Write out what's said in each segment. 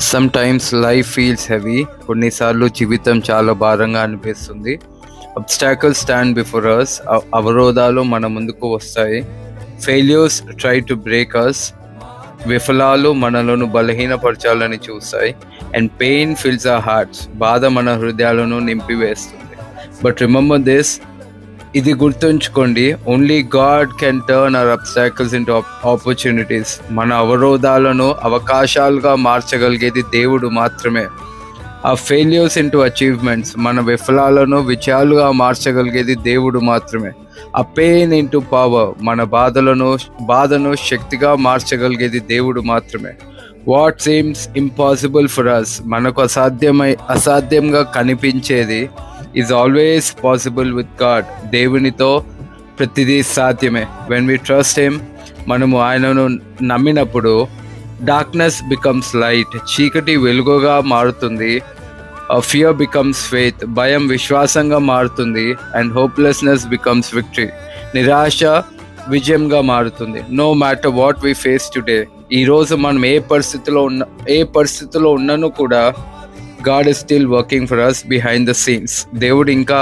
Some times life feels heavy. కొన్నిసార్లు జీవితం చాలా భారంగా అనిపిస్తుంది. Obstacles stand before us. అవరోధాలు మన ముందుకు వస్తాయి. Failures try to break us. విఫలాలు మనలను బలహీనపరచాలని చూస్తాయి. And pain fills our hearts. బాధ మన హృదయాలను నింపివేస్తుంది. బట్ రిమెంబర్ దిస్, ఇది గుర్తుంచుకోండి, only God can turn our obstacles into opportunities. మన అవరోధాలను అవకాశాలుగా మార్చగలిగేది దేవుడు మాత్రమే. ఆ ఫెయిల్యూర్స్ ఇంటూ అచీవ్మెంట్స్, మన విఫలాలను విజయాలుగా మార్చగలిగేది దేవుడు మాత్రమే. ఆ పెయిన్ ఇంటూ పవర్, మన బాధను శక్తిగా మార్చగలిగేది దేవుడు మాత్రమే. What seems impossible for us, మనకు అసాధ్యంగా కనిపించేది is always possible with God. దేవునితో ప్రతిదీ సాధ్యమే. వెన్ వి ట్రస్ట్ హిమ్, మనము ఆయనను నమ్మినప్పుడు డార్క్నెస్ బికమ్స్ లైట్, చీకటి వెలుగుగా మారుతుంది. ఫియర్ బికమ్స్ ఫెయిత్, భయం విశ్వాసంగా మారుతుంది. అండ్ హోప్లెస్నెస్ బికమ్స్ విక్టరీ, నిరాశ విజయంగా మారుతుంది. No matter what we face today, ఈరోజు మనం ఏ పరిస్థితిలో ఉన్నను కూడా God is still working for us behind the scenes. దేవుడు ఇంకా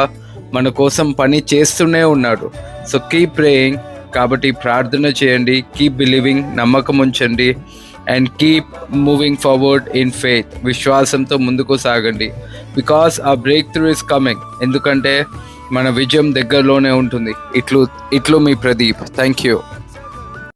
మన కోసం పని చేస్తూనే ఉన్నాడు. So keep praying. కాబట్టి ప్రార్థన చేయండి, కీప్ బిలీవింగ్, నమ్మకం ఉంచండి, and keep moving forward in faith. విశ్వాసంతో ముందుకు సాగండి. బికాస్ ఆ బ్రేక్ త్రూ ఇస్ కమింగ్. ఎందుకంటే మన విజయం దగ్గరలోనే ఉంటుంది. ఇట్లు మీ ప్రదీప్. Thank you.